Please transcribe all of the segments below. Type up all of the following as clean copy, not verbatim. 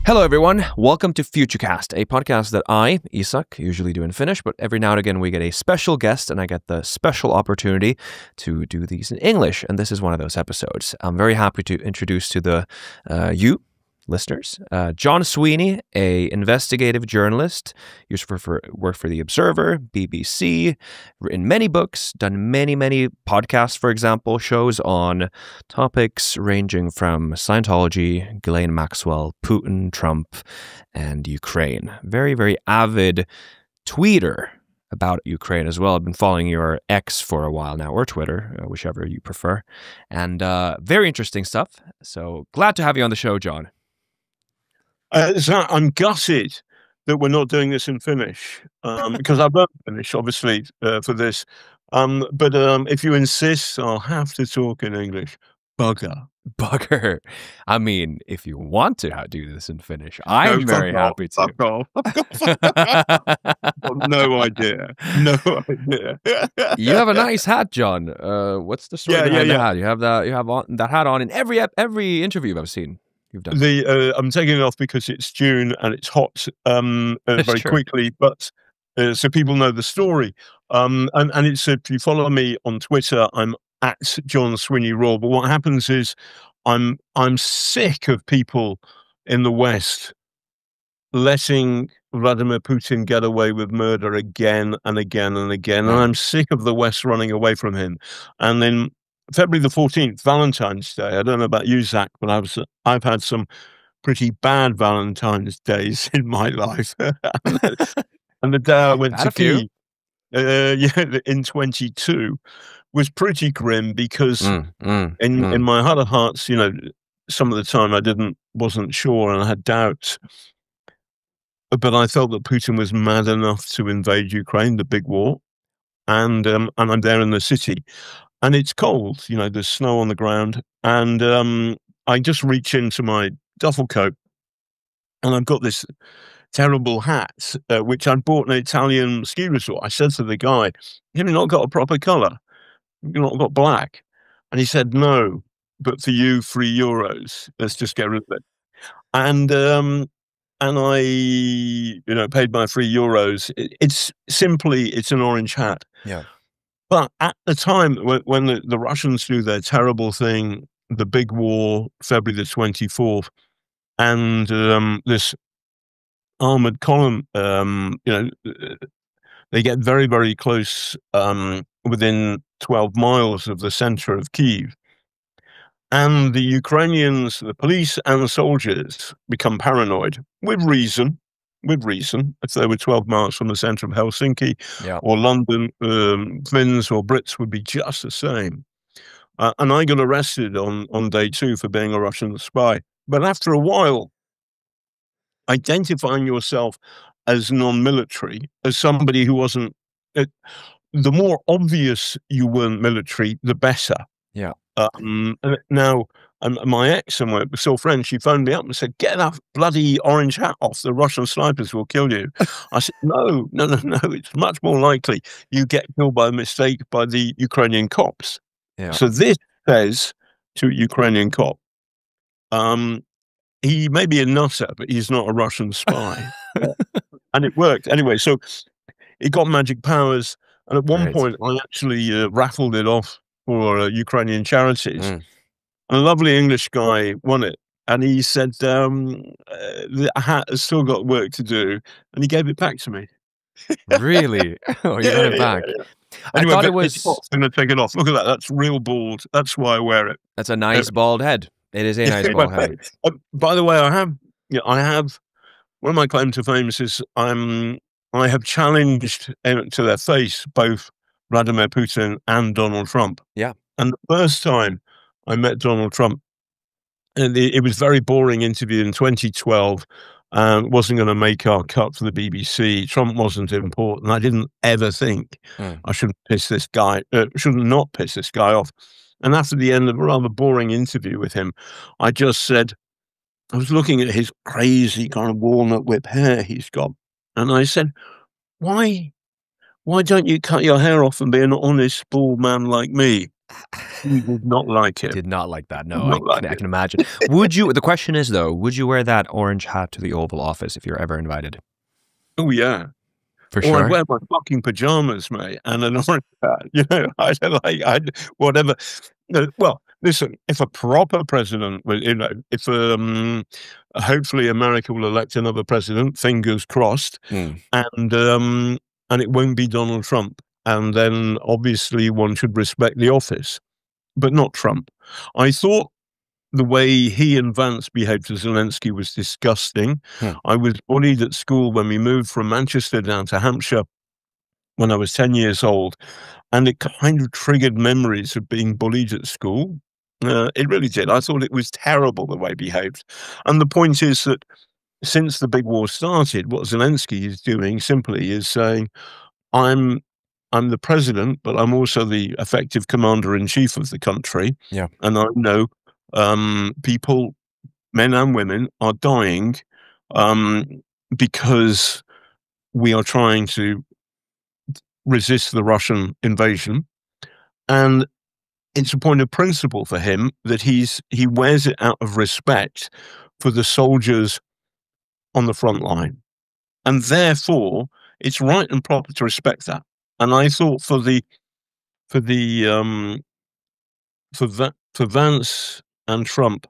Hello, everyone. Welcome to FutureCast, a podcast that I, Isak, usually do in Finnish, but every now and again we get a special guest and I get the special opportunity to do these in English, and this is one of those episodes. I'm very happy to introduce to the you listeners, John Sweeney, a investigative journalist, used for work for The Observer, BBC, written many books, done many podcasts, for example, shows on topics ranging from Scientology, Ghislaine Maxwell, Putin, Trump, and Ukraine. Very avid tweeter about Ukraine as well. I've been following your X for a while now, or Twitter, whichever you prefer, and very interesting stuff. So glad to have you on the show, John. So I'm gutted that we're not doing this in Finnish, because I've learned Finnish, obviously, for this. But if you insist, I'll have to talk in English. Bugger. Bugger. I mean, if you want to do this in Finnish, I'm very happy to. Fuck off. No idea. No idea. You have a nice hat, John. What's the story behind the hat? You have that hat on in every interview I've seen. You've done. I'm taking it off because it's June and it's hot very quickly, but so people know the story. And it's if you follow me on Twitter, I'm at John Sweeney Raw. But what happens is I'm sick of people in the West letting Vladimir Putin get away with murder again and again and again. And I'm sick of the West running away from him. And then February the 14th, Valentine's Day. I don't know about you, Zach, but I've had some pretty bad Valentine's days in my life. And the day I went to Kyiv, in 22, was pretty grim because in my heart of hearts, you know, some of the time I wasn't sure and I had doubts. But I felt that Putin was mad enough to invade Ukraine, the big war, and I'm there in the city. And it's cold, you know, there's snow on the ground. And I just reach into my duffel coat and I've got this terrible hat, which I bought in an Italian ski resort. I said to the guy, "Have you not got a proper colour? You've not got black?" And he said, "No, but for you, €3. Let's just get rid of it." And I, you know, paid my €3. It's an orange hat. Yeah. But at the time, when the Russians do their terrible thing, the big war, February the 24th, and this armored column, you know, they get very close, within 12 miles of the center of Kyiv. And the Ukrainians, the police and the soldiers become paranoid, with reason. If they were 12 miles from the center of Helsinki or London, Finns or Brits would be just the same. And I got arrested on day 2 for being a Russian spy. But after a while, identifying yourself as non-military, as somebody who wasn't, the more obvious you weren't military, the better. Yeah. Now, my ex, and we're still friends, she phoned me up and said, "Get that bloody orange hat off. The Russian snipers will kill you." I said, no. It's much more likely you get killed by mistake by the Ukrainian cops. Yeah. So this says to a Ukrainian cop, he may be a nutter, but he's not a Russian spy. And it worked. Anyway, so it got magic powers. And at one point, I actually raffled it off for Ukrainian charities. And a lovely English guy won it. And he said, the hat has still got work to do. And he gave it back to me. Really? Oh, you got it back. Yeah. Anyway, I thought it was... I'm going to take it off. Look at that. That's real bald. That's why I wear it. That's a nice bald head. It is a nice bald head. By the way, I have, one of my claims to fame is I have challenged to their face both Vladimir Putin and Donald Trump. Yeah. And the first time I met Donald Trump, and it was a very boring interview in 2012, wasn't going to make our cut for the BBC. Trump wasn't important. I didn't ever think I should not piss this guy off. And after the end of a rather boring interview with him, I just said, I was looking at his crazy kind of walnut whip hair he's got. And I said, why don't you cut your hair off and be an honest, bald man like me? He did not like He it. did not like that. Did No, not like I it. can imagine. Would you? The question is though, would you wear that orange hat to the Oval Office if you're ever invited? Oh yeah. For Or I'd sure. wear my fucking pajamas, mate, and an orange hat. You know, I'd whatever. No, well, listen, if a proper president, you know, if hopefully America will elect another president, fingers crossed, Mm. and it won't be Donald Trump, and then obviously one should respect the office, but not Trump. I thought the way he and Vance behaved to Zelensky was disgusting. Hmm. I was bullied at school when we moved from Manchester down to Hampshire when I was 10 years old, and it kind of triggered memories of being bullied at school. It really did. I thought it was terrible the way he behaved. And the point is that since the big war started, what Zelensky is doing simply is saying, I'm I'm the president, but I'm also the effective commander in chief of the country. Yeah. And I know people, men and women, are dying um, because we are trying to resist the Russian invasion. And it's a point of principle for him that he wears it out of respect for the soldiers on the front line. And therefore, it's right and proper to respect that. And I thought for Vance and Trump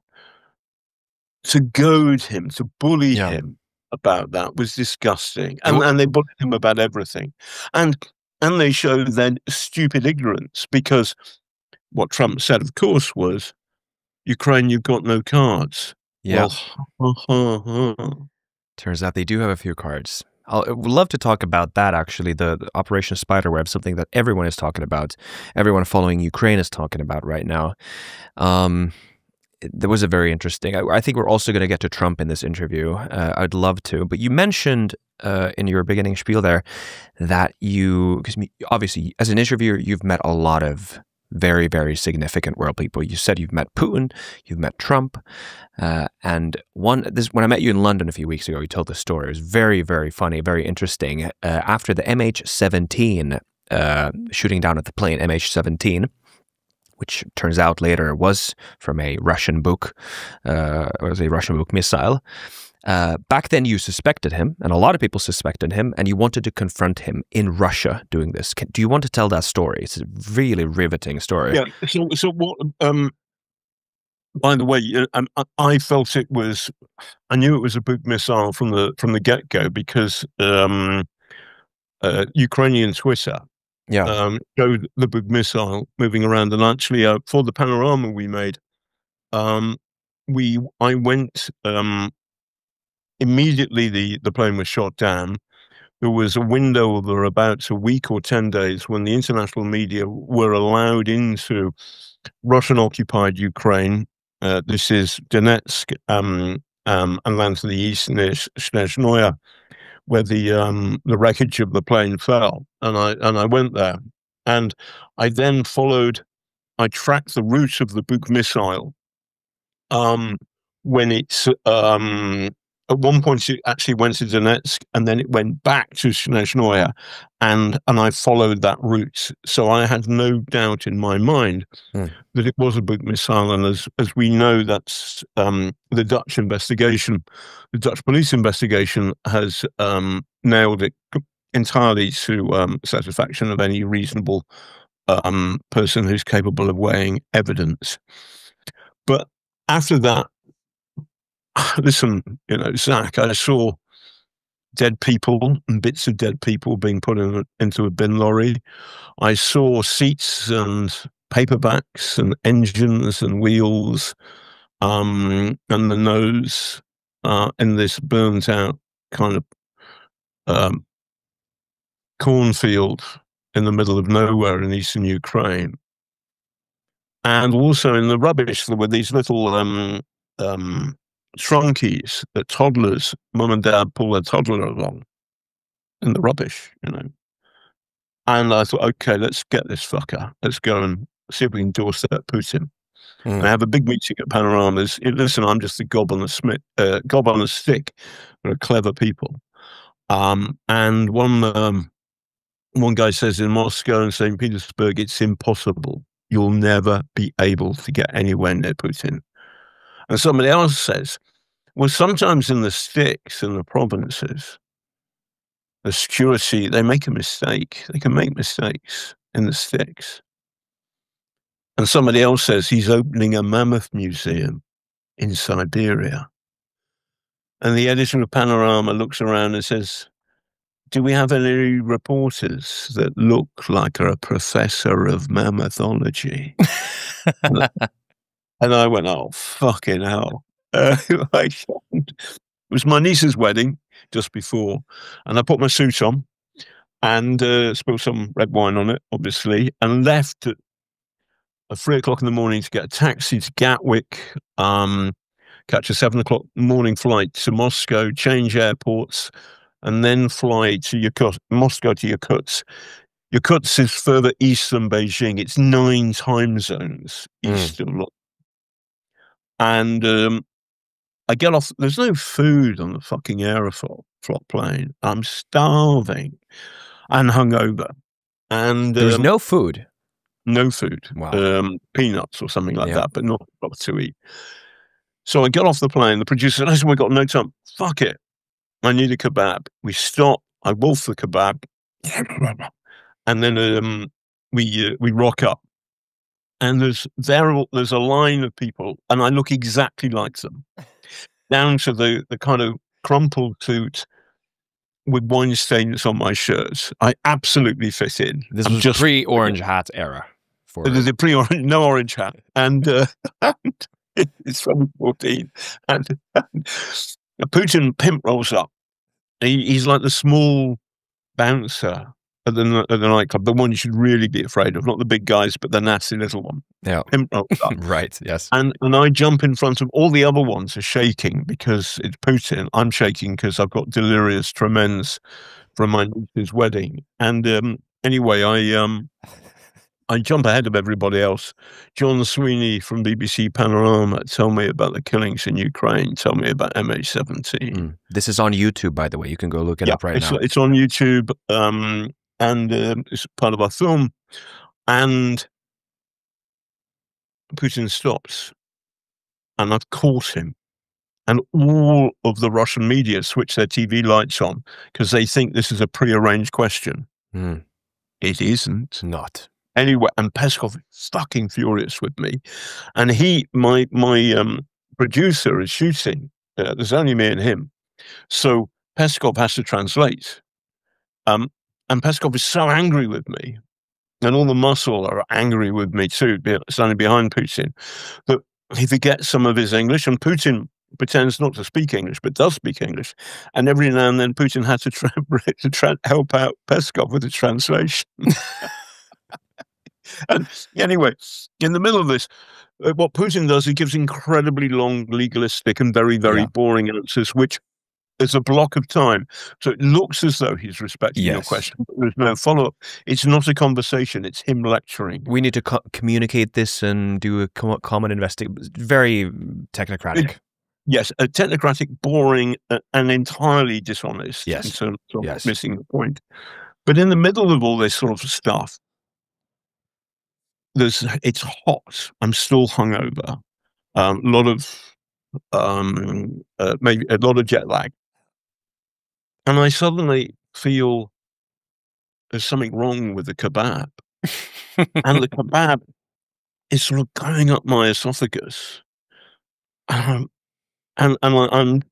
to goad him, to bully Yeah. him about that was disgusting. And they bullied him about everything. And they showed their stupid ignorance, because what Trump said, of course, was, Ukraine, you've got no cards. Yeah. Well, Turns out they do have a few cards. I would love to talk about that, actually, the Operation Spiderweb, something that everyone is talking about. Everyone following Ukraine is talking about right now. There was a very interesting, I think we're also going to get to Trump in this interview. I'd love to. But you mentioned in your beginning spiel there that because obviously as an interviewer, you've met a lot of very, very significant world people. You said you've met Putin, you've met Trump, and when I met you in London a few weeks ago, you told the story. It was very, very funny, very interesting. After the MH17 shooting down at the plane, MH17, which turns out later was from a Russian Buk, was a Russian Buk missile. Back then, you suspected him, and a lot of people suspected him, and you wanted to confront him in Russia doing this. Do you want to tell that story? It's a really riveting story. yeah. So what? By the way, I felt it was. I knew it was a Buk missile from the get go, because Ukrainian Twitter showed the Buk missile moving around, and actually for the panorama we made, I went immediately. The plane was shot down. There was a window of about a week or 10 days when the international media were allowed into Russian-occupied Ukraine. This is Donetsk and land to the east near Snezhnoye, where the wreckage of the plane fell. And I went there, and I then followed. I tracked the route of the Buk missile. When it's at one point it actually went to Donetsk, and then it went back to Snezhnoye, and I followed that route. So I had no doubt in my mind that it was a Buk missile. And as we know, that's the Dutch investigation, the Dutch police investigation has nailed it entirely to satisfaction of any reasonable person who's capable of weighing evidence. But after that, listen, Zach, I saw dead people and bits of dead people being put into a bin lorry. I saw seats and paperbacks and engines and wheels and the nose in this burnt out kind of cornfield in the middle of nowhere in eastern Ukraine. And also in the rubbish, there were these little trunkies that toddlers, mum and dad pull their toddler along in the rubbish, And I thought, okay, let's get this fucker. Let's go and see if we can doorstep Putin. And I have a big meeting at Panoramas. Listen, I'm just a gob on a stick. They're clever people. And one guy says in Moscow and St. Petersburg, it's impossible. you'll never be able to get anywhere near Putin. And somebody else says, well, sometimes in the sticks and the provinces, the security, they make a mistake. They can make mistakes in the sticks. And somebody else says he's opening a mammoth museum in Siberia. And the editor of Panorama looks around and says, do we have any reporters that look like a professor of mammothology? And I went, oh, fucking hell. It was my niece's wedding just before, and I put my suit on and spilled some red wine on it, obviously, and left at 3 o'clock in the morning to get a taxi to Gatwick, catch a 7 o'clock morning flight to Moscow, change airports, and then fly to Moscow to Yakutsk. Yakutsk is further east than Beijing. It's 9 time zones east of London. And I get off. There's no food on the fucking Aeroflot plane. I'm starving and hungover. And there's no food. No food. Wow. Peanuts or something like that, but not to eat. So I get off the plane. The producer said, "We've got no time. Fuck it. I need a kebab." We stop. I wolf the kebab, and then we rock up. And there's a line of people, and I look exactly like them, down to the kind of crumpled suit with wine stains on my shirt. I absolutely fit in. This was just pre-orange hat era. There's a pre-orange, no orange hat, and it's 2014, and Putin pimp rolls up. He's like the small bouncer at the nightclub, the one you should really be afraid of, not the big guys, but the nasty little one. Yeah, pimp rolls up. Right. Yes. And I jump in front of all the other ones are shaking because it's Putin. I'm shaking because I've got delirious tremens from my niece's wedding. And anyway, I jump ahead of everybody else. John Sweeney from BBC Panorama, tell me about the killings in Ukraine. Tell me about MH17. This is on YouTube, by the way. You can go look it up right now. It's on YouTube, and it's part of our film. And Putin stops, and I've caught him. And all of the Russian media switch their TV lights on because they think this is a prearranged question. It isn't. Not. Anyway, and Peskov is fucking furious with me. And my producer is shooting. There's only me and him. So Peskov has to translate. And Peskov is so angry with me, and all the muscle are angry with me too, standing behind Putin, that he forgets some of his English, and Putin pretends not to speak English, but does speak English. And every now and then Putin had to help out Peskov with the translation. And anyway, in the middle of this, what Putin does, he gives incredibly long, legalistic, and very, very boring answers, which is a block of time. So it looks as though he's respecting your question, but there's no follow-up. It's not a conversation. It's him lecturing. We need to communicate this and do a common investigation. Very technocratic. Yes, a technocratic, boring, and entirely dishonest. Yes. In terms of missing the point. But in the middle of all this sort of stuff, it's hot. I'm still hungover. Maybe a lot of jet lag. And I suddenly feel there's something wrong with the kebab. And the kebab is sort of going up my esophagus. And I'm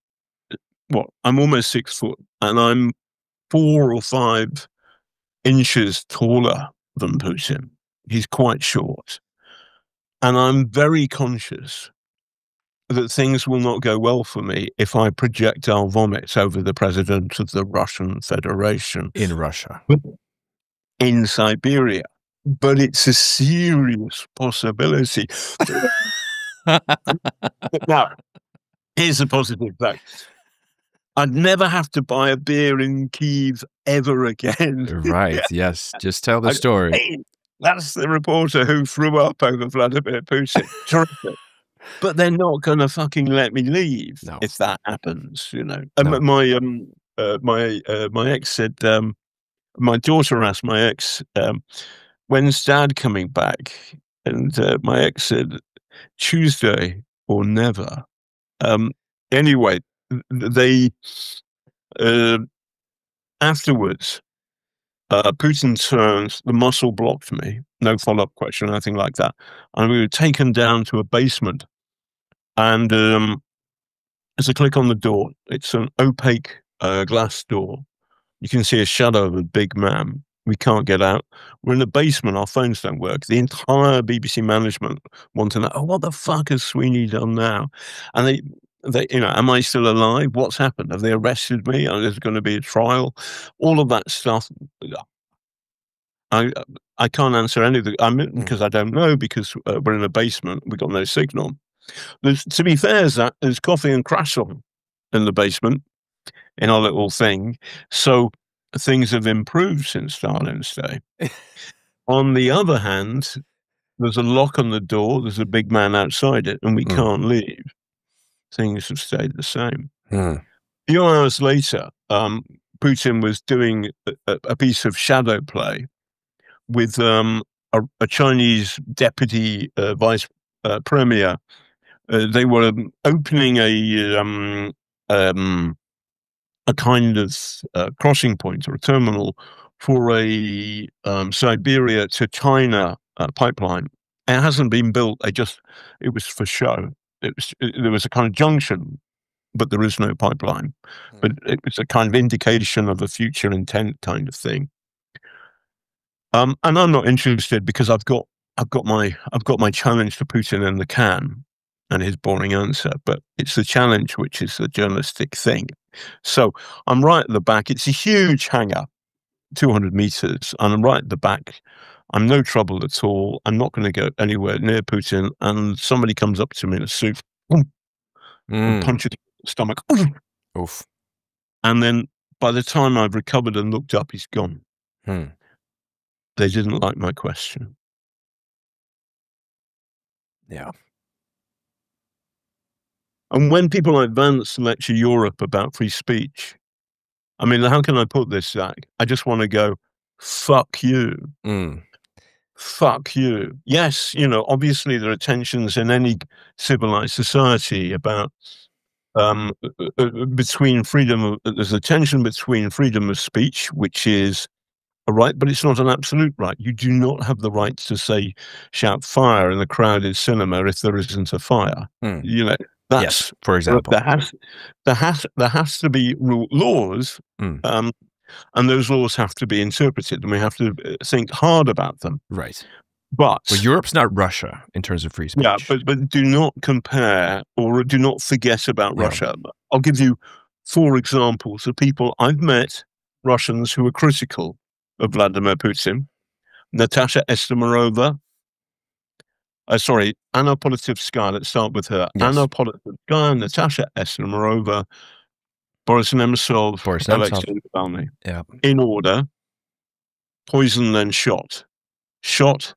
almost 6 foot, and I'm 4 or 5 inches taller than Putin. He's quite short. And I'm very conscious that things will not go well for me if I projectile vomit over the president of the Russian Federation. In Russia. In Siberia. But it's a serious possibility. Now, here's the positive fact. I'd never have to buy a beer in Kyiv ever again. Right, yes. Just tell the story. That's the reporter who threw up over Vladimir Putin. Terrific. But they're not going to fucking let me leave if that happens, you know. No. My ex said, my daughter asked my ex, when's Dad coming back? And my ex said, Tuesday or never. Anyway, they afterwards, Putin turns, the muscle blocked me, no follow-up question, nothing like that. And we were taken down to a basement. And as I click on the door, it's an opaque glass door. You can see a shadow of a big man. We can't get out. We're in the basement. Our phones don't work. The entire BBC management want to know, oh, what the fuck has Sweeney done now? And they, am I still alive? What's happened? Have they arrested me? There's going to be a trial. All of that stuff. I can't answer any of the, because I don't know, because we're in a basement. We've got no signal. To be fair, there's coffee and croissant in the basement in our little thing. So things have improved since Stalin's day. On the other hand, there's a lock on the door. There's a big man outside it, and we can't leave. Things have stayed the same. A few hours later, Putin was doing a piece of shadow play with a Chinese deputy vice premier. They were opening a kind of crossing point or a terminal for a Siberia to China pipeline. It hasn't been built. It was for show. There was a kind of junction, but there is no pipeline. But it was a kind of indication of a future intent kind of thing. And I'm not interested because I've got my challenge to Putin in the can and his boring answer, but it's the challenge which is the journalistic thing. So I'm right at the back. It's a huge hangar, 200 meters, and I'm right at the back. I'm no trouble at all. I'm not going to go anywhere near Putin. And somebody comes up to me in a suit, and punches me in the stomach. Oof. And then by the time I've recovered and looked up, he's gone. They didn't like my question. Yeah. And when people like Vance lecture Europe about free speech, I mean, how can I put this, Zach? I just want to go, fuck you. Fuck you. Yes, obviously there are tensions in any civilized society about between there's a tension between freedom of speech, which is a right, but it's not an absolute right. You do not have the right to shout fire in a crowded cinema if there isn't a fire. That's, yes, for example. There has to be laws, and those laws have to be interpreted, and we have to think hard about them. Right. But Europe's not Russia in terms of free speech. Yeah, but do not compare or do not forget about Russia. I'll give you 4 examples of people I've met, Russians who are critical of Vladimir Putin. Natasha Estemirova. Anna Politkovskaya. Let's start with her. Yes. Anna Politkovskaya, Natasha Estemirova, Boris Nemtsov, Alexei Navalny. Yeah. In order: poisoned, then shot. Shot,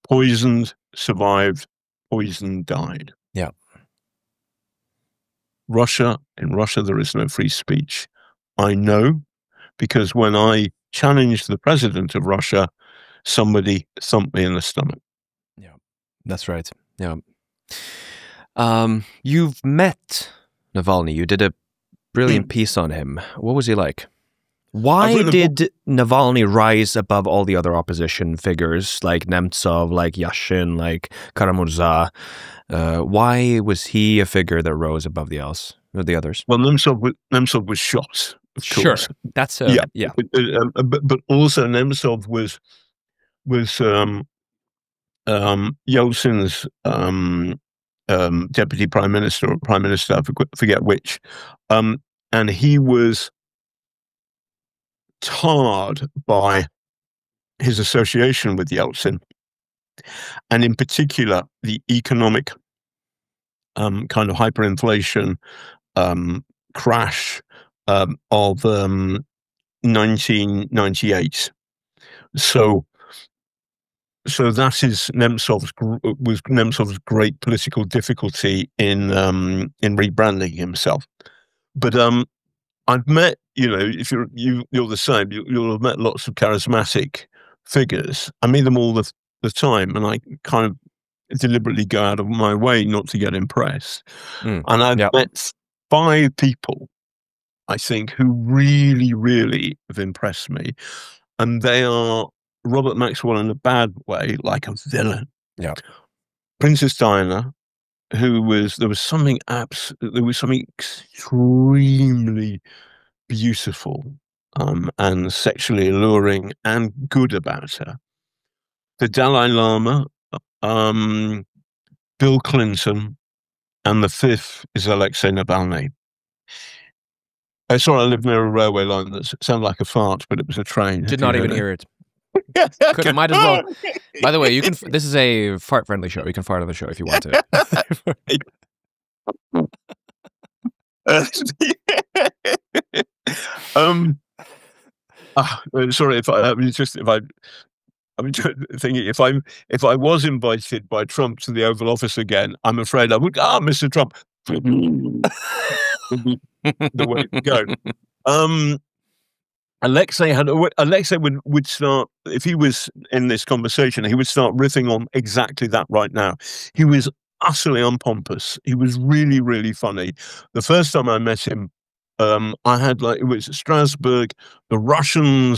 poisoned, survived, poisoned, died. Yeah. In Russia, there is no free speech. I know, because when I challenged the president of Russia, somebody thumped me in the stomach. Yeah, that's right. Yeah. You've met Navalny. You did a brilliant piece on him. What was he like? Why did Navalny rise above all the other opposition figures like Nemtsov, like Yashin, like Kara-Murza? Why was he a figure that rose above the others? Well, Nemtsov was shot. Of course. Sure, that's yeah. But also Nemtsov was Yeltsin's deputy prime minister or prime minister, I forget which, and he was tarred by his association with Yeltsin, and in particular the economic kind of hyperinflation crash of 1998. So that is Nemtsov's great political difficulty in rebranding himself. But I've met, if you're the same, you'll have met lots of charismatic figures. I meet them all the the time, and I kind of deliberately go out of my way not to get impressed. And I've met 5 people, I think, who really, really have impressed me. And they are Robert Maxwell in a bad way, like a villain. Yeah. Princess Diana, there was something extremely beautiful and sexually alluring and good about her. The Dalai Lama, Bill Clinton, and the 5th is Alexei Navalny. Sorry, I live near a railway line that sounded like a fart, but it was a train. Did not even hear it. Might as well. By the way, you can. This is a fart-friendly show. You can fart on the show if you want to. Sorry if I I'm thinking if I was invited by Trump to the Oval Office again, I'm afraid I would. Mr. Trump, the way to go. Alexei would start, if he was in this conversation, he would start riffing on exactly that right now. He was utterly unpompous. He was really, really funny. The first time I met him, I had it was Strasbourg. The Russian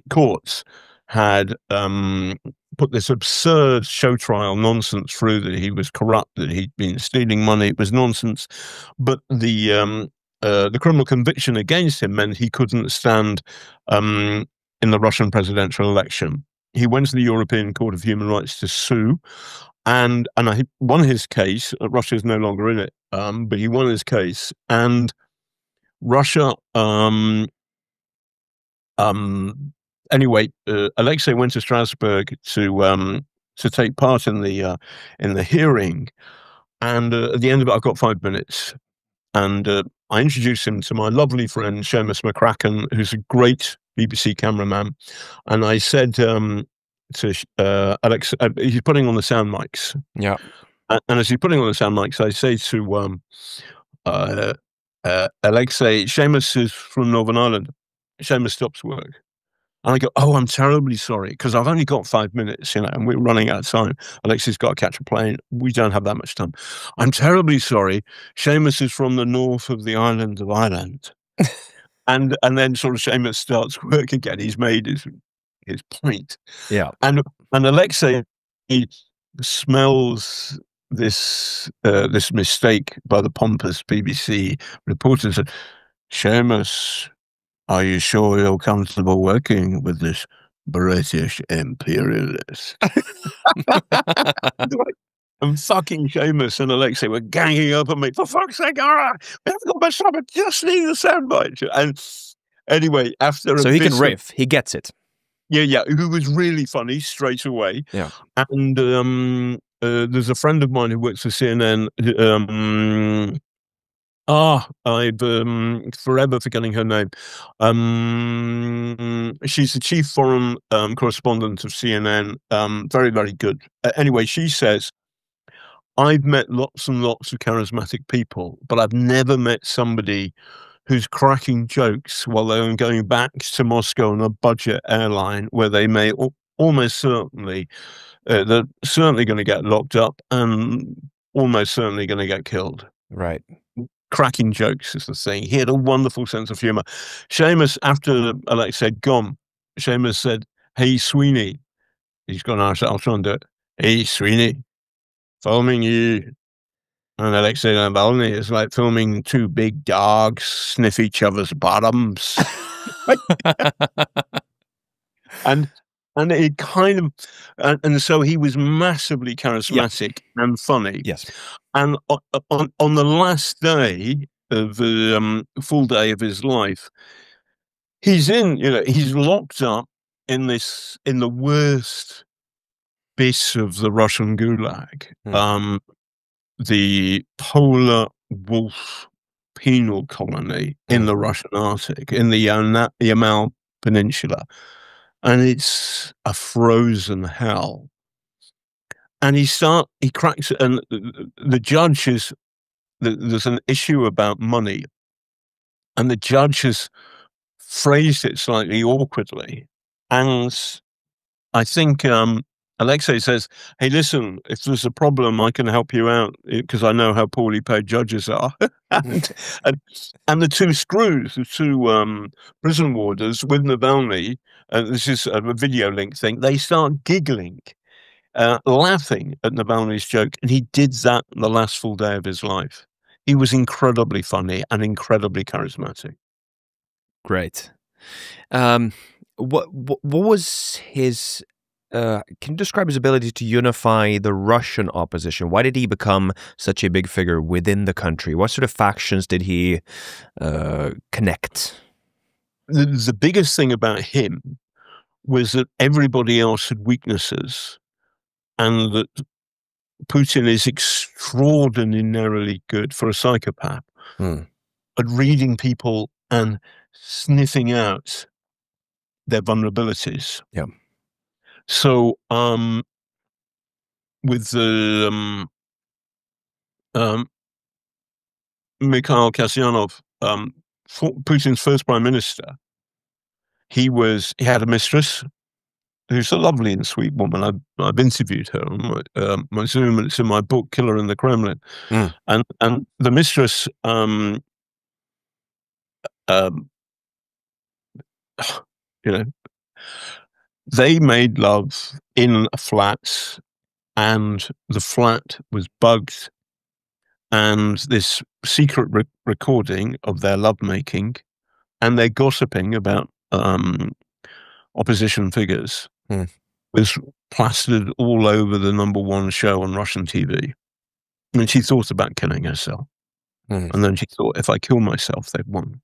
courts had put this absurd show trial nonsense through that he was corrupt, that he'd been stealing money. It was nonsense, but the criminal conviction against him meant he couldn't stand in the Russian presidential election. He went to the European Court of Human Rights to sue, and I won his case. Russia is no longer in it, but he won his case, and Russia. Anyway, Alexei went to Strasbourg to take part in the hearing, and at the end of it, I've got 5 minutes, and I introduced him to my lovely friend Seamus McCracken, who's a great BBC cameraman, and I said to Alex, he's putting on the sound mics, yeah, and as he's putting on the sound mics, I say to Alexei, Seamus is from Northern Ireland. Seamus stops work. And I go, I'm terribly sorry, because I've only got 5 minutes, and we're running out of time. Alexei's got to catch a plane. We don't have that much time. I'm terribly sorry. Seamus is from the north of the island of Ireland. and then sort of Seamus starts work again. He's made his point. Yeah. And Alexei, he smells this mistake by the pompous BBC reporter, said, Seamus, are you sure you're comfortable working with this British imperialist? And fucking Seamus and Alexei were ganging up on me. For fuck's sake, we haven't got much time. I just need the soundbite. And anyway, so he can riff. He gets it. Yeah. Who was really funny straight away. Yeah. And there's a friend of mine who works for CNN. I'm forever forgetting her name. She's the chief foreign correspondent of CNN. Very, very good. Anyway, she says, I've met lots and lots of charismatic people, but I've never met somebody who's cracking jokes while they're going back to Moscow on a budget airline where they may almost certainly, they're certainly going to get locked up and almost certainly going to get killed. Right. Cracking jokes is the thing. He had a wonderful sense of humor. Seamus, after Alex had gone, Seamus said, hey, Sweeney. He's gone, I'll try and do it. Hey, Sweeney, filming you. And Alexei Navalny is like filming 2 big dogs sniff each other's bottoms. and it kind of, and so he was massively charismatic and funny. Yes. And on the last day of the full day of his life, he's locked up in the worst bit of the Russian gulag, the polar wolf penal colony in the Russian Arctic, in the Yamal Peninsula. And it's a frozen hell. And he cracks it, and the judge there's an issue about money, and the judge has phrased it slightly awkwardly, and I think Alexei says, "Hey, listen, if there's a problem, I can help you out because I know how poorly paid judges are." and, and the two screws, the two prison warders with Navalny, this is a video link thing, they start giggling, laughing at Navalny's joke. And he did that the last full day of his life. He was incredibly funny and incredibly charismatic. Great. What was his? Can you describe his ability to unify the Russian opposition? Why did he become such a big figure within the country? What sort of factions did he connect? The biggest thing about him was that everybody else had weaknesses, and that Putin is extraordinarily good for a psychopath at reading people and sniffing out their vulnerabilities. Yeah. So, with the Mikhail Kasyanov, Putin's first prime minister, he had a mistress who's a lovely and sweet woman. I've interviewed her on my Zoom, and it's in my book, Killer in the Kremlin. And the mistress, you know, they made love in a flat, and the flat was bugged, and this secret recording of their lovemaking and their gossiping about opposition figures was plastered all over the #1 show on Russian TV. And she thought about killing herself. And then she thought, if I kill myself, they've won.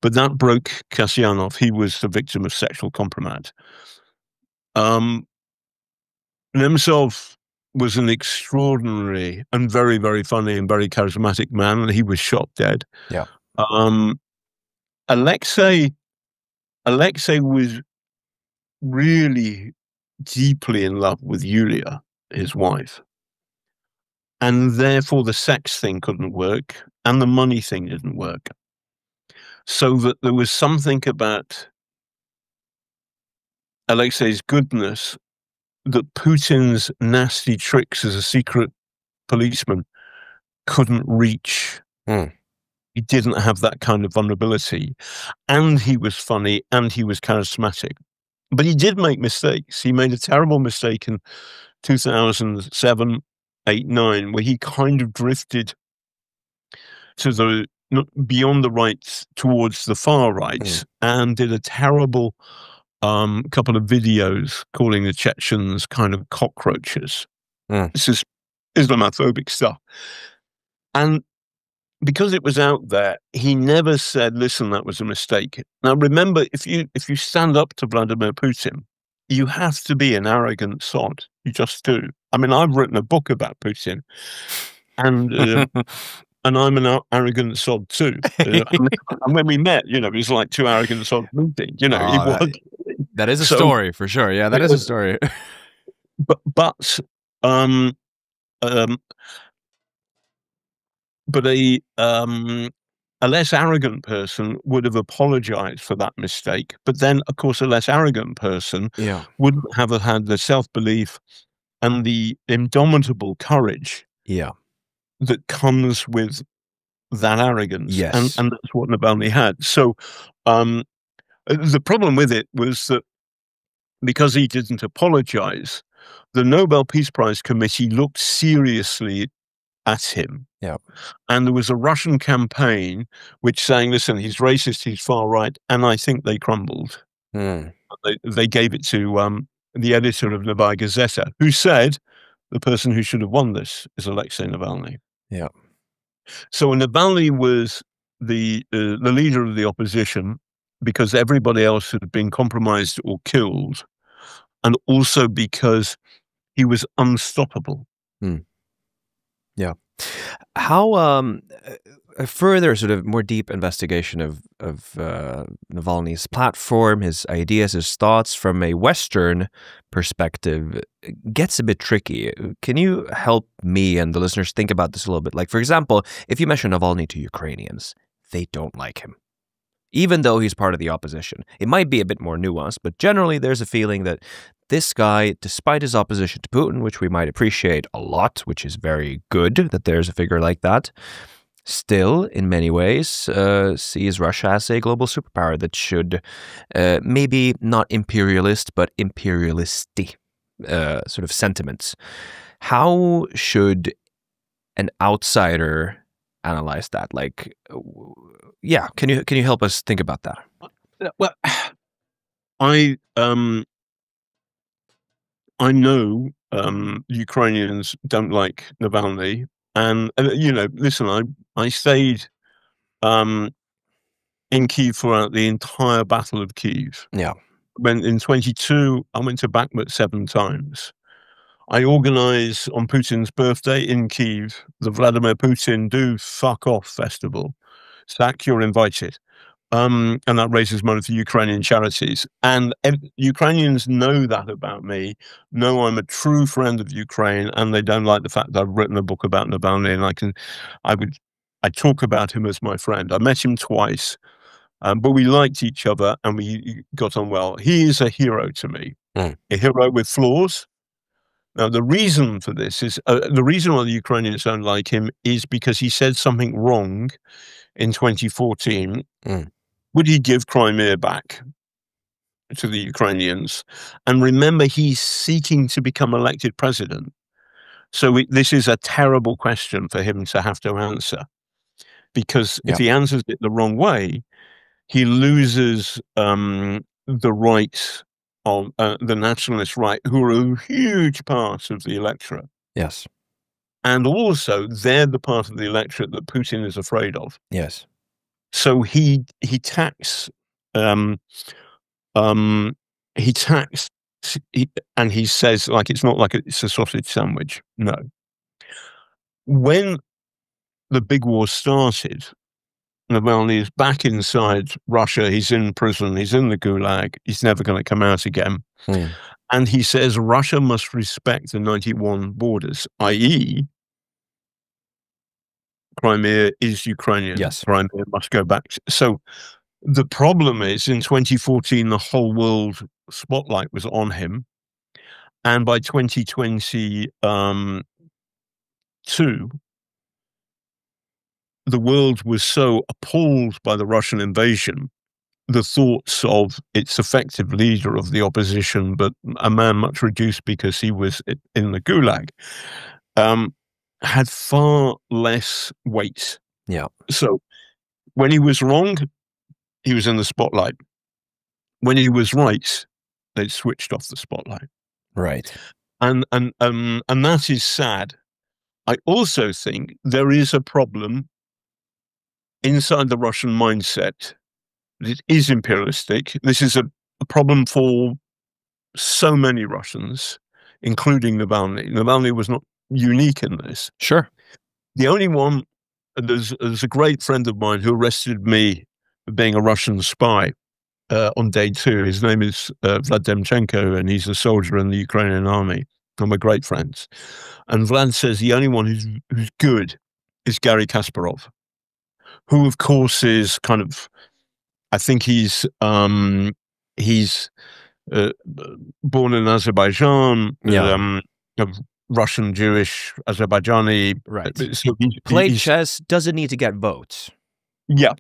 But that broke Kasyanov. He was the victim of sexual compromise. Nemtsov was an extraordinary and very, very funny and very charismatic man, and he was shot dead. Yeah. Alexei was really deeply in love with Yulia, his wife. And therefore the sex thing couldn't work and the money thing didn't work. So that there was something about Alexei's goodness that Putin's nasty tricks as a secret policeman couldn't reach. He didn't have that kind of vulnerability. And he was funny and he was charismatic. But he did make mistakes. He made a terrible mistake in 2007, 8, 9, where he kind of drifted to the beyond the right towards the far right and did a terrible couple of videos calling the Chechens kind of cockroaches. This is Islamophobic stuff. And because it was out there, he never said, listen, that was a mistake. Now, remember, if you stand up to Vladimir Putin, you have to be an arrogant sod. You just do. I mean, I've written a book about Putin, and I'm an arrogant sod too. And when we met, it was like two arrogant sods meeting. That is a story for sure. Yeah, that is a story. But a less arrogant person would have apologized for that mistake. But then, of course, a less arrogant person wouldn't have had the self-belief and the indomitable courage that comes with that arrogance. Yes. And that's what Navalny had. So the problem with it was that because he didn't apologize, the Nobel Peace Prize Committee looked seriously at him. Yeah. And there was a Russian campaign which saying, listen, he's racist, he's far right, and I think they crumbled. They gave it to the editor of Novaya Gazeta, who said the person who should have won this is Alexei Navalny. Yeah. So Navalny was the leader of the opposition because everybody else had been compromised or killed, and also because he was unstoppable. Yeah. How a further sort of more deep investigation of Navalny's platform, his ideas, his thoughts from a Western perspective gets a bit tricky. Can you help me and the listeners think about this a little bit? Like, for example, if you mention Navalny to Ukrainians, they don't like him. even though he's part of the opposition. It might be a bit more nuanced, but generally there's a feeling that this guy, despite his opposition to Putin, which we might appreciate a lot, which is very good that there's a figure like that, still, in many ways, sees Russia as a global superpower that should maybe not imperialist, but imperialistic sort of sentiments. How should an outsider analyze that? Like, yeah, can you help us think about that? Well, I know Ukrainians don't like Navalny, and you know, listen, I stayed in Kyiv throughout the entire Battle of Kyiv. Yeah. When in 22, I went to Bakhmut 7 times. I organize on Putin's birthday in Kyiv the Vladimir Putin Do Fuck Off Festival. Zach, you're invited. And that raises money for Ukrainian charities. And Ukrainians know that about me, know I'm a true friend of Ukraine, and they don't like the fact that I've written a book about Navalny, and I talk about him as my friend. I met him twice, but we liked each other and we got on well. He is a hero to me, a hero with flaws. Now, the reason for this is the reason why the Ukrainians don't like him is because he said something wrong in 2014. Would he give Crimea back to the Ukrainians? And remember, he's seeking to become elected president. So this is a terrible question for him to have to answer, because if he answers it the wrong way, he loses the right of the nationalist right, who are a huge part of the electorate. Yes. And also, they're the part of the electorate that Putin is afraid of. Yes. So he attacks, and he says, like, it's not like it's a sausage sandwich. No. When the big war started, Navalny is back inside Russia. He's in prison. He's in the Gulag. He's never going to come out again. And he says Russia must respect the 91 borders, i.e., Crimea is Ukrainian. Yes. Crimea must go back. So the problem is, in 2014, the whole world spotlight was on him. And by 2022, the world was so appalled by the Russian invasion, the thoughts of its effective leader of the opposition, but a man much reduced because he was in the Gulag, had far less weight. Yeah. So when he was wrong, he was in the spotlight. When he was right, they switched off the spotlight. Right. And that is sad. I also think there is a problem inside the Russian mindset. It is imperialistic. This is a problem for so many Russians, including Navalny. Navalny was not unique in this. Sure. The only one, there's a great friend of mine who arrested me for being a Russian spy on day 2. His name is Vlad Demchenko, and he's a soldier in the Ukrainian army. And we're great friends. And Vlad says the only one who's good is Garry Kasparov, who, of course, is kind of, I think he's born in Azerbaijan, of Russian, Jewish, Azerbaijani. Right. So played chess, doesn't need to get votes. Yeah,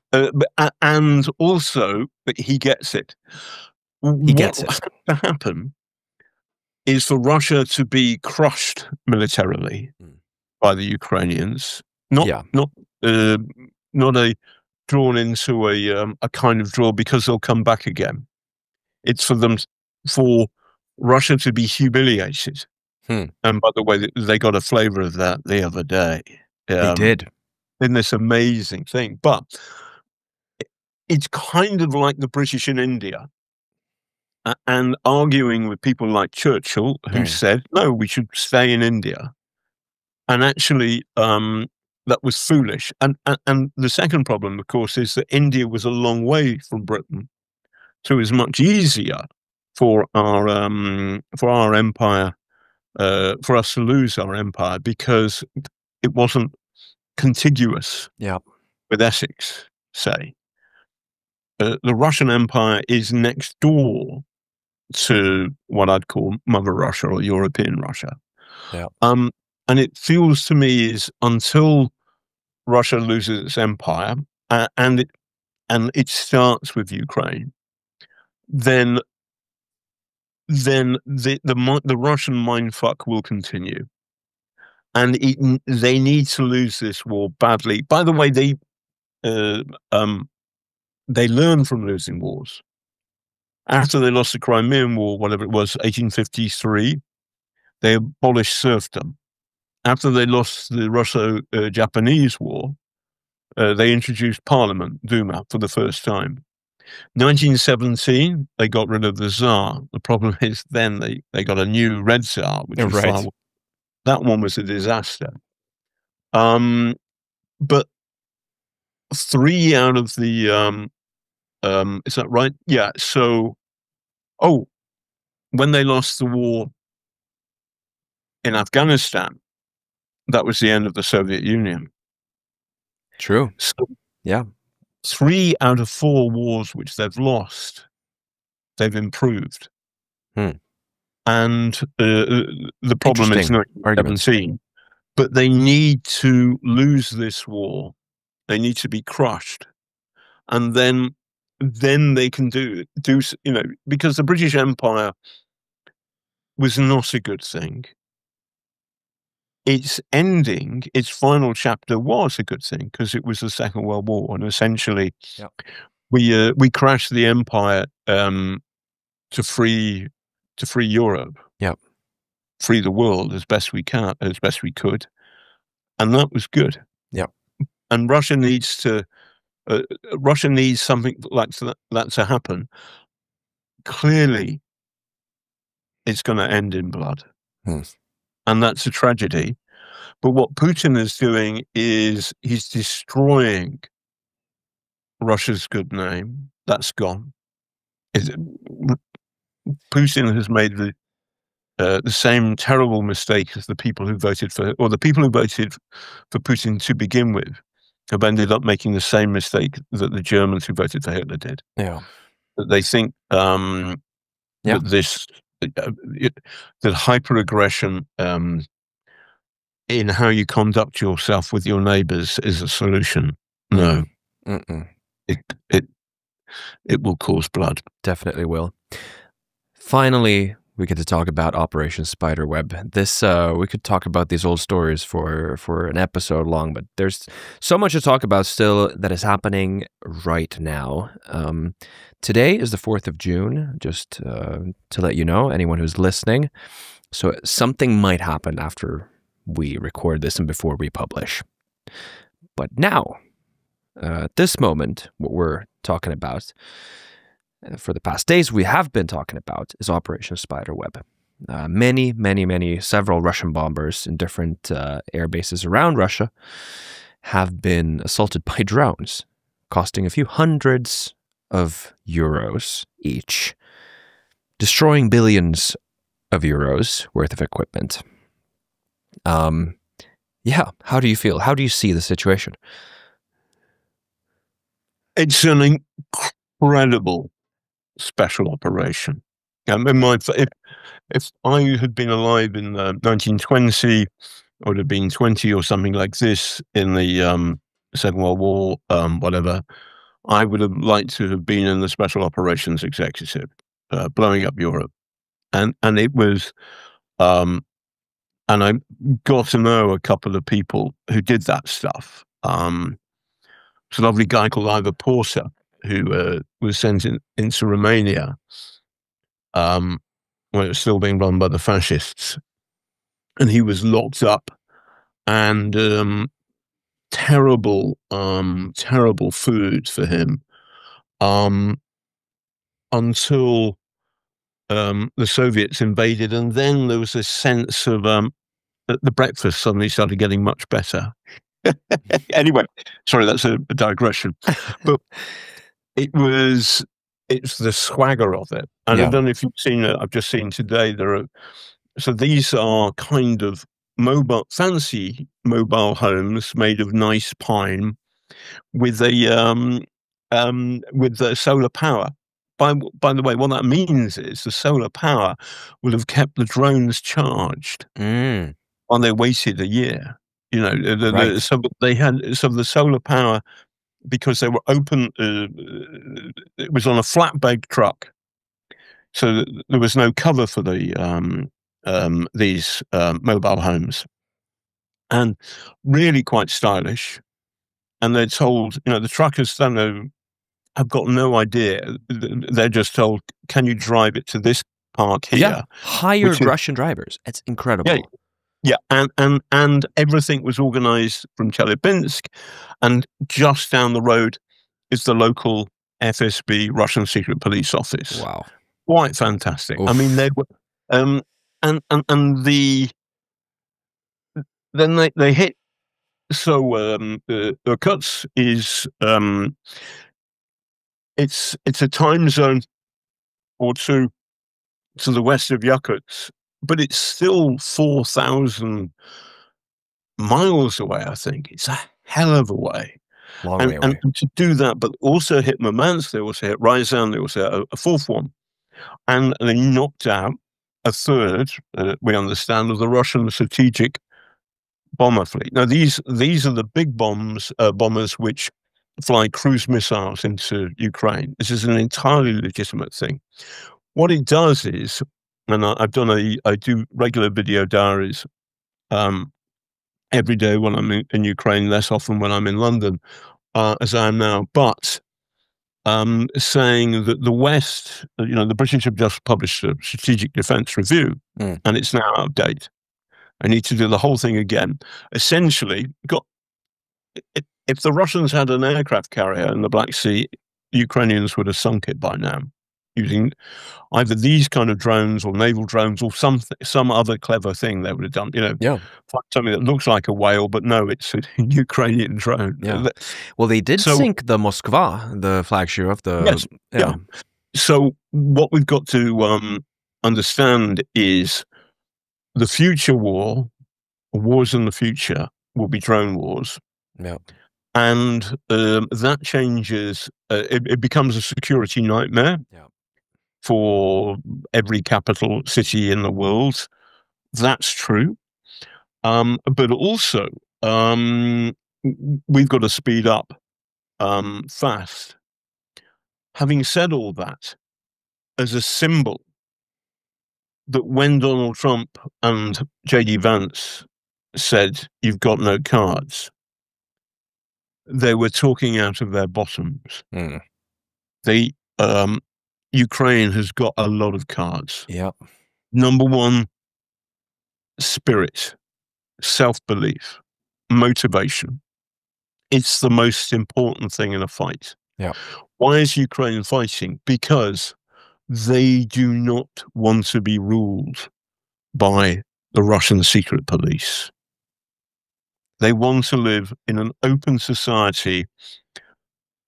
and also he gets it. He gets it. What to happen is for Russia to be crushed militarily by the Ukrainians, not a drawn into a kind of draw because they'll come back again. It's for Russia to be humiliated. And by the way, they got a flavor of that the other day. They did. In this amazing thing. But it's kind of like the British in India, and arguing with people like Churchill, who said, no, we should stay in India. And actually, that was foolish. And the second problem, of course, is that India was a long way from Britain. So it was much easier for our empire, for us to lose our empire, because it wasn't contiguous with Essex, say. the Russian Empire is next door to what I'd call Mother Russia or European Russia. Yeah. And it feels to me is until Russia loses its empire, and it starts with Ukraine, then the Russian mindfuck will continue, and they need to lose this war badly. By the way, they learn from losing wars. After they lost the Crimean War, whatever it was, 1853, they abolished serfdom. After they lost the Russo-Japanese War, they introduced Parliament, Duma, for the first time. 1917, they got rid of the Tsar. The problem is then they got a new Red Tsar, which was that one was a disaster. But 3 out of the is that right? Yeah. So, when they lost the war in Afghanistan, that was the end of the Soviet Union. True. So, yeah. 3 out of 4 wars which they've lost, they've improved. And the problem is 1917. But they need to lose this war. They need to be crushed. And then they can do, because the British Empire was not a good thing. Its ending, its final chapter was a good thing because it was the Second World War, and essentially, we crashed the empire to free Europe, free the world as best we could, and that was good. And Russia needs something like that to happen. Clearly, it's going to end in blood. And that's a tragedy. But what Putin is doing is he's destroying Russia's good name. That's gone. Putin has made the same terrible mistake as the people who voted for Putin to begin with have ended up making the same mistake that the Germans who voted for Hitler did. That they think that that hyper-aggression in how you conduct yourself with your neighbors is a solution. No. It will cause blood. Definitely will. Finally, we get to talk about Operation Spiderweb. This we could talk about these old stories for an episode long, but there's so much to talk about still that is happening right now. Today is the 4th of June, just to let you know, anyone who's listening. So something might happen after we record this and before we publish. But now, at this moment, what we're talking about for the past days we have been talking about is Operation Spiderweb. Several Russian bombers in different air bases around Russia have been assaulted by drones, costing a few hundreds of euros each, destroying billions of euros worth of equipment. How do you feel? How do you see the situation? It's an incredible special operation. If I had been alive in 1920, I would have been 20 or something like this in the Second World War, whatever. I would have liked to have been in the Special Operations Executive, blowing up Europe, and it was, and I got to know a couple of people who did that stuff. It's a lovely guy called Ivor Porter who was sent into Romania when it was still being run by the fascists, and he was locked up, and terrible food for him until the Soviets invaded, and then there was a sense of the breakfast suddenly started getting much better. Anyway, sorry, that's a digression, but it's the swagger of it. And I don't know if you've seen it. I've just seen today these are kind of fancy mobile homes made of nice pine with a with the solar power. By the way, what that means is the solar power will have kept the drones charged while they waited a year. You know, so they had the solar power, because they were open. It was on a flatbed truck, so there was no cover for these mobile homes, and really quite stylish. And they're told, you know, the truckers don't know, have got no idea. They're just told, "Can you drive it to this park here?" Yeah, hired Russian drivers. It's incredible. Yeah, and everything was organized from Chelyabinsk, and just down the road is the local FSB, Russian Secret Police office. Wow, quite fantastic. Oof. I mean, they were, and then they hit. So Irkutsk is it's a time zone or two to the west of Yakutsk, but it's still 4,000 miles away. I think it's a hell of a way. Long way away. And to do that, but also hit Murmansk, they also hit Ryazan, they also hit a fourth one, and they knocked out a third. We understand, of the Russian strategic bomber fleet. Now these are the big bombers which fly cruise missiles into Ukraine. This is an entirely legitimate thing. What it does is, and I do regular video diaries every day when I'm in Ukraine, less often when I'm in London, as I am now, but saying that the West, you know, the British have just published a strategic defense review, and it's now out of date. I need to do the whole thing again. Essentially, if the Russians had an aircraft carrier in the Black Sea, the Ukrainians would have sunk it by now, using either these kind of drones or naval drones or some other clever thing they would have done. You know, something that looks like a whale, but no, it's a Ukrainian drone. Yeah. Well, they did sink the Moskva, the flagship of the. Yes. Yeah. So what we've got to understand is the future wars in the future will be drone wars. Yeah. And that changes, it becomes a security nightmare for every capital city in the world. That's true. But also, we've got to speed up fast. Having said all that, as a symbol that when Donald Trump and J.D. Vance said, "You've got no cards," they were talking out of their bottoms. Ukraine has got a lot of cards. Yeah. Number one, spirit, self-belief, motivation. It's the most important thing in a fight. Yeah. Why is Ukraine fighting? Because they do not want to be ruled by the Russian secret police. They want to live in an open society,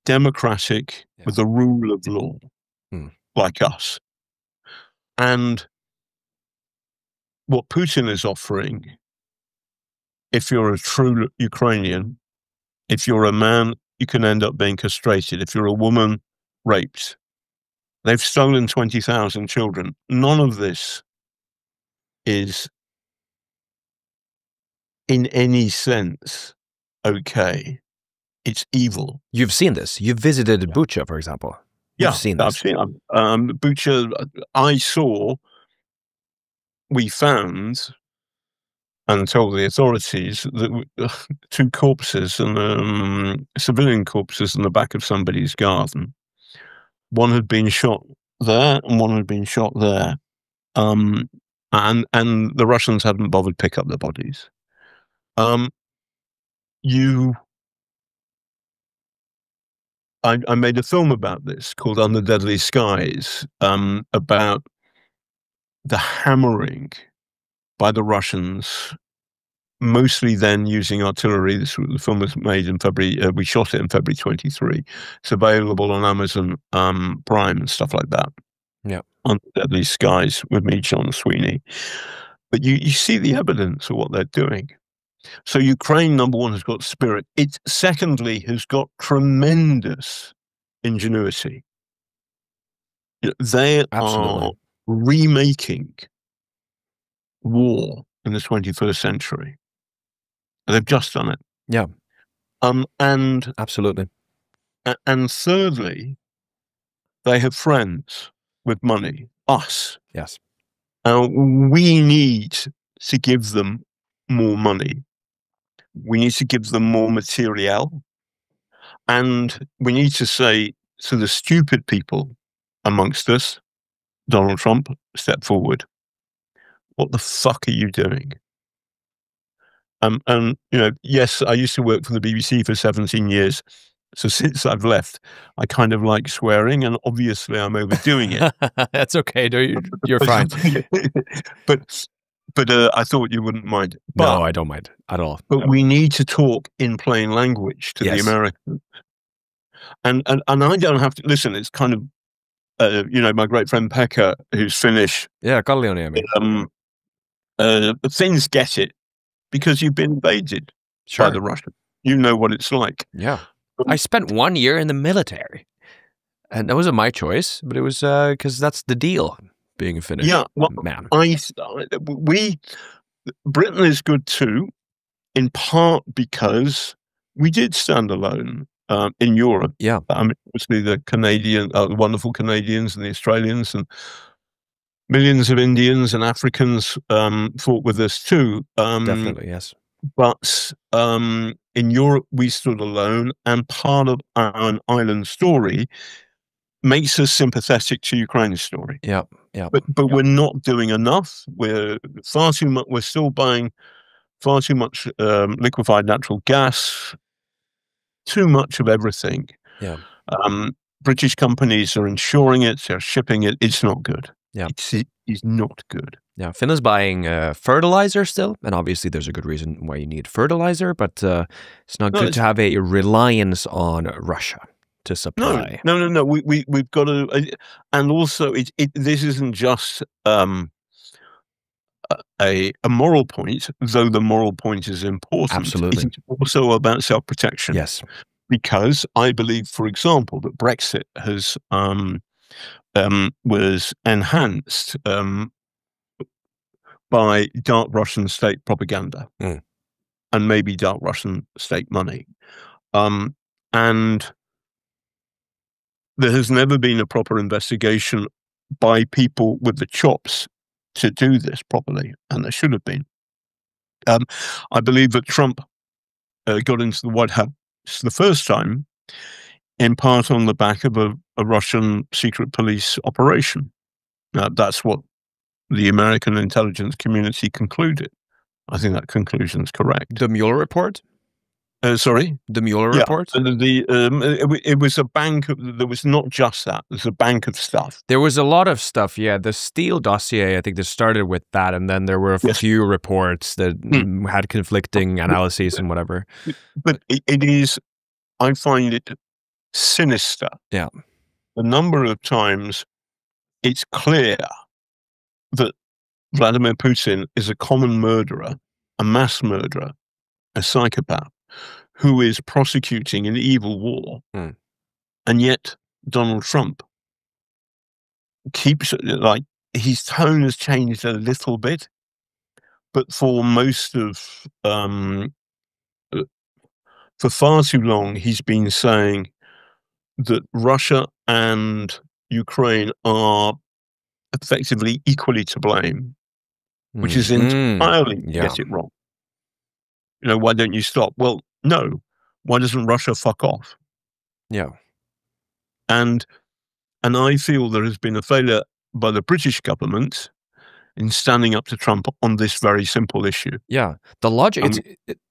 democratic, with the rule of law, like us. And what Putin is offering, if you're a true Ukrainian, if you're a man, you can end up being castrated. If you're a woman, raped. They've stolen 20,000 children. None of this is, in any sense, okay. It's evil. You've seen this. You've visited Bucha, for example. You've seen this. I've seen Bucha. We found and told the authorities that 2 corpses and civilian corpses in the back of somebody's garden. One had been shot there and one had been shot there. And the Russians hadn't bothered to pick up the bodies. I made a film about this called Under Deadly Skies, about the hammering by the Russians, mostly then using artillery. The film was made in February. We shot it in February 23. It's available on Amazon Prime and stuff like that. Yeah, Under Deadly Skies with me, John Sweeney. But you see the evidence of what they're doing. So Ukraine, number one, has got spirit. It, secondly, has got tremendous ingenuity. They Absolutely. are remaking war in the 21st century. They've just done it. Yeah. And Absolutely. And thirdly, they have friends with money, us. Yes. We need to give them more money. We need to give them more material. And we need to say to the stupid people amongst us, Donald Trump, step forward. What the fuck are you doing? And, yes, I used to work for the BBC for 17 years. So since I've left, I kind of like swearing, and obviously I'm overdoing it. That's okay. No, you're fine. but I thought you wouldn't mind. No, I don't mind at all. But we need to talk in plain language to the Americans. And I don't have to listen. It's kind of, my great friend Pekka, who's Finnish. Yeah, Kallioniemi. Finns get it because you've been invaded by the Russians. You know what it's like. Yeah. I spent 1 year in the military, and that wasn't my choice, but it was because that's the deal, being a Finnish man. Britain is good too, in part because we did stand alone in Europe. Yeah. I mean, obviously the wonderful Canadians and the Australians and millions of Indians and Africans fought with us too. Definitely, yes. But in Europe, we stood alone, and part of our island story makes us sympathetic to Ukraine's story. Yeah. But we're not doing enough. We're far too much. We're still buying far too much liquefied natural gas. Too much of everything. Yeah. British companies are insuring it. They're shipping it. It's not good. Yeah. It's not good. Yeah, Finland's buying fertilizer still, and obviously there's a good reason why you need fertilizer, but it's not good to have a reliance on Russia to supply. No. We've got to, and also this isn't just a moral point, though the moral point is important. Absolutely, it's also about self-protection. Yes, because I believe, for example, that Brexit has was enhanced by dark Russian state propaganda and maybe dark Russian state money. And there has never been a proper investigation by people with the chops to do this properly, and there should have been. I believe that Trump got into the White House the first time in part on the back of a Russian secret police operation. That's what the American intelligence community concluded. I think that conclusion is correct. The Mueller report? Sorry? The Mueller report? It was a bank of, there was not just that, there's a bank of stuff. There was a lot of stuff, yeah. The Steele dossier, I think this started with that, and then there were a few reports that had conflicting analyses and whatever. But it is, I find it sinister. Yeah. The number of times it's clear that Vladimir Putin is a common murderer, a mass murderer, a psychopath who is prosecuting an evil war. And yet Donald Trump keeps, like, his tone has changed a little bit, but for most of, for far too long, he's been saying that Russia and Ukraine are effectively equally to blame, which is entirely get it wrong. Why don't you stop? Well, no. Why doesn't Russia fuck off? Yeah. And I feel there has been a failure by the British government in standing up to Trump on this very simple issue. Yeah. The logic,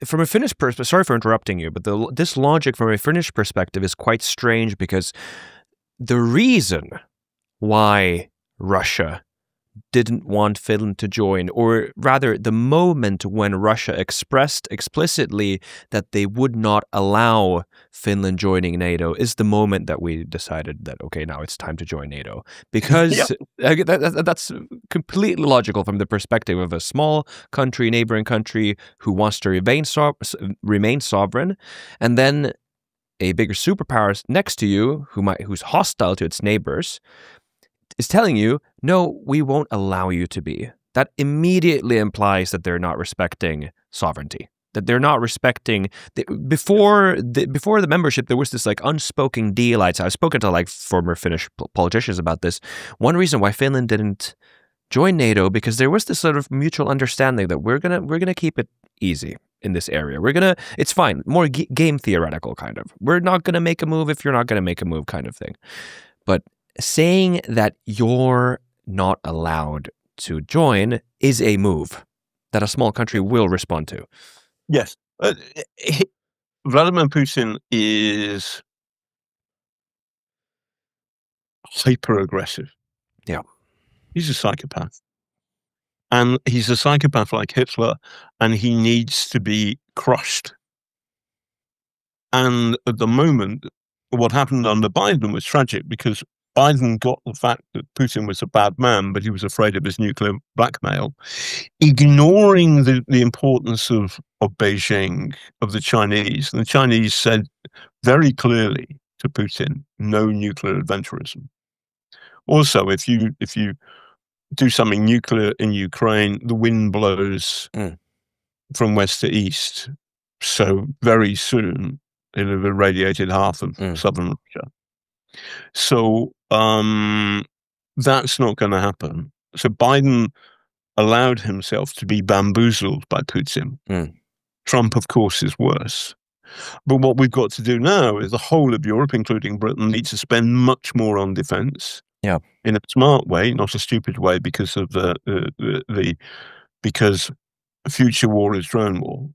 from a Finnish perspective, sorry for interrupting you, but this logic from a Finnish perspective is quite strange, because the reason why Russia didn't want Finland to join, or rather the moment when Russia expressed explicitly that they would not allow Finland joining NATO, is the moment that we decided that, okay, now it's time to join NATO. Because that's completely logical from the perspective of a small country, neighboring country, who wants to remain sovereign. And then a bigger superpower next to you who's hostile to its neighbors is telling you, no, we won't allow you to be. That immediately implies that they're not respecting sovereignty. That they're not respecting before the membership. There was this like unspoken deal. I've spoken to like former Finnish politicians about this. One reason why Finland didn't join NATO, because there was this sort of mutual understanding that we're gonna keep it easy in this area. It's fine, more game theoretical kind of. We're not gonna make a move if you're not gonna make a move kind of thing. But saying that you're not allowed to join is a move that a small country will respond to. Yes. Vladimir Putin is hyper-aggressive. Yeah. He's a psychopath. And he's a psychopath like Hitler, and he needs to be crushed. And at the moment, what happened under Biden was tragic, because Biden got the fact that Putin was a bad man, but he was afraid of his nuclear blackmail, ignoring the importance of Beijing, of the Chinese. And the Chinese said very clearly to Putin, no nuclear adventurism. Also, if you do something nuclear in Ukraine, the wind blows from west to east. So very soon, it'll have irradiated half of southern Russia. So that's not going to happen. So Biden allowed himself to be bamboozled by Putin. Trump, of course, is worse. But what we've got to do now is the whole of Europe, including Britain, needs to spend much more on defense. Yeah, in a smart way, not a stupid way, because of because future war is drone war.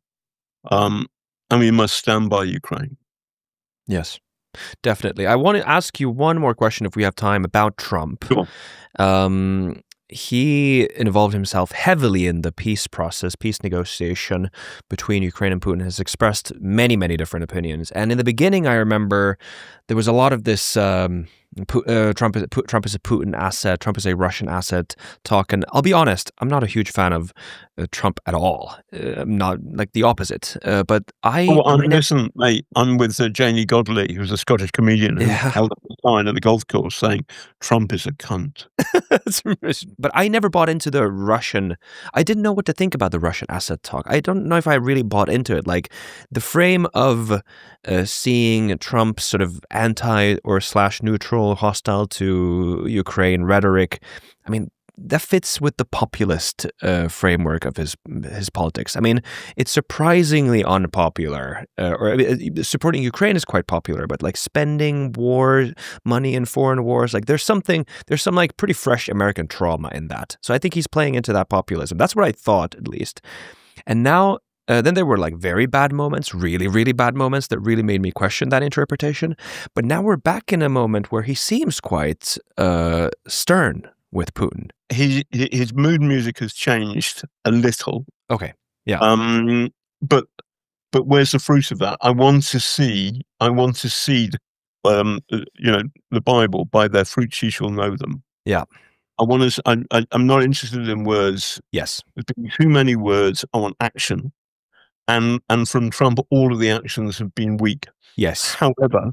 And we must stand by Ukraine. Yes. Definitely. I want to ask you one more question, if we have time, about Trump. Sure. He involved himself heavily in the peace process, peace negotiation between Ukraine and Putin, has expressed many, many different opinions. And in the beginning, I remember there was a lot of this Trump is a Putin asset, Trump is a Russian asset talk. And I'll be honest, I'm not a huge fan of Trump at all. I'm not, like, the opposite. But listen, mate, I'm with Janie Godley, who's a Scottish comedian who held up a sign at the golf course saying, Trump is a cunt. But I never bought into the Russian. I didn't know what to think about the Russian asset talk. I don't know if I really bought into it. Like, the frame of seeing Trump's sort of anti or / neutral, hostile to Ukraine rhetoric, I mean, that fits with the populist framework of his politics. I mean, it's surprisingly unpopular. Supporting Ukraine is quite popular, but like spending war money in foreign wars, like there's some like pretty fresh American trauma in that. So I think he's playing into that populism. That's what I thought, at least. And now, then there were like very bad moments, really, really bad moments that really made me question that interpretation. But now we're back in a moment where he seems quite stern with Putin. His mood music has changed a little. Okay. Yeah. But where's the fruit of that? I want to see the Bible, by their fruits ye shall know them. Yeah. I'm not interested in words. Yes. There's been too many words. I want action. And from Trump, all of the actions have been weak. Yes. However,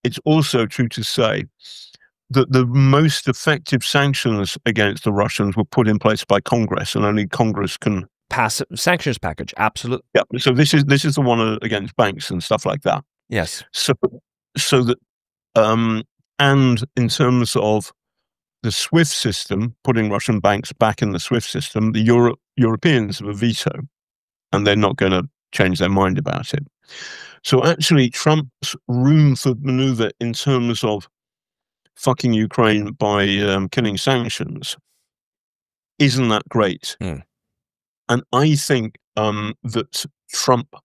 it's also true to say that the most effective sanctions against the Russians were put in place by Congress, and only Congress can pass a sanctions package. Absolutely. Yeah. So this is the one against banks and stuff like that. Yes. So that and in terms of the SWIFT system, putting Russian banks back in the SWIFT system, the Europeans have a veto, and they're not going to change their mind about it. So actually, Trump's room for maneuver in terms of fucking Ukraine by killing sanctions isn't that great. And I think that Trump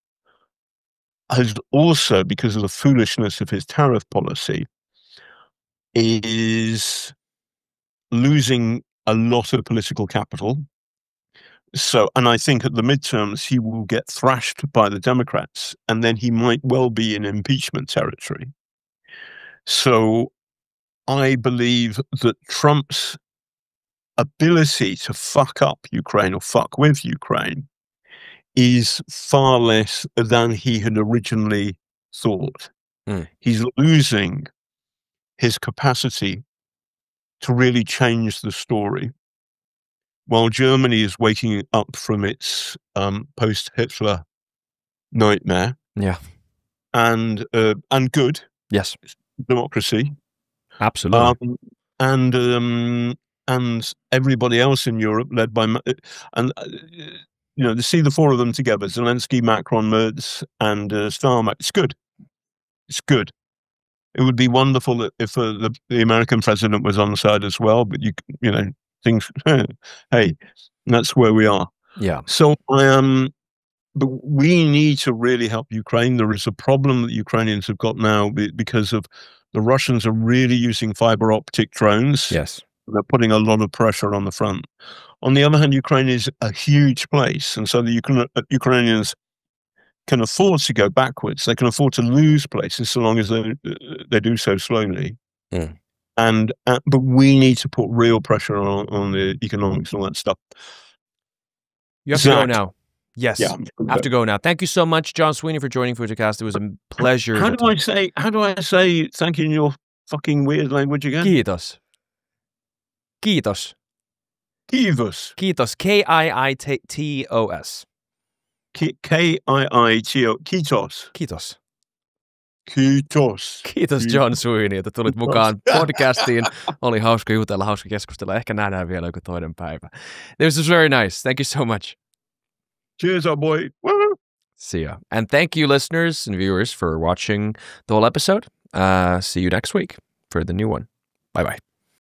has also, because of the foolishness of his tariff policy, is losing a lot of political capital. So, and I think at the midterms, he will get thrashed by the Democrats, and then he might well be in impeachment territory. So I believe that Trump's ability to fuck up Ukraine or fuck with Ukraine is far less than he had originally thought. He's losing his capacity to really change the story, while Germany is waking up from its post-Hitler nightmare. Yeah, and good. Yes, democracy. Absolutely. And everybody else in Europe, led by to see the four of them together: Zelensky, Macron, Merz, and Starmer. It's good. It's good. It would be wonderful if the American president was on the side as well. But things. Hey, that's where we are. Yeah. So but we need to really help Ukraine. There is a problem that Ukrainians have got now because of the Russians are really using fiber optic drones. Yes. They're putting a lot of pressure on the front. On the other hand, Ukraine is a huge place. And so the Ukrainians can afford to go backwards. They can afford to lose places so long as they do so slowly. But we need to put real pressure on the economics and all that stuff. You have to go now. Yes, yeah, I have to go now. Thank you so much, John Sweeney, for joining Futurecast. It was a pleasure. How do I say thank you in your fucking weird language again? Kiitos. Kiitos. Kiitos. Kiitos. K-I-I-T-O-S. K-I-I-T-O. Kiitos. Kiitos. Kiitos. Kiitos John Sweeney, että tulit mukaan podcastiin. Oli hauska jutella, hauska keskustella. Ehkä nähdään vielä joku toinen päivä. This was very nice. Thank you so much. Cheers, our boy. See ya. And thank you, listeners and viewers, for watching the whole episode. See you next week for the new one. Bye-bye.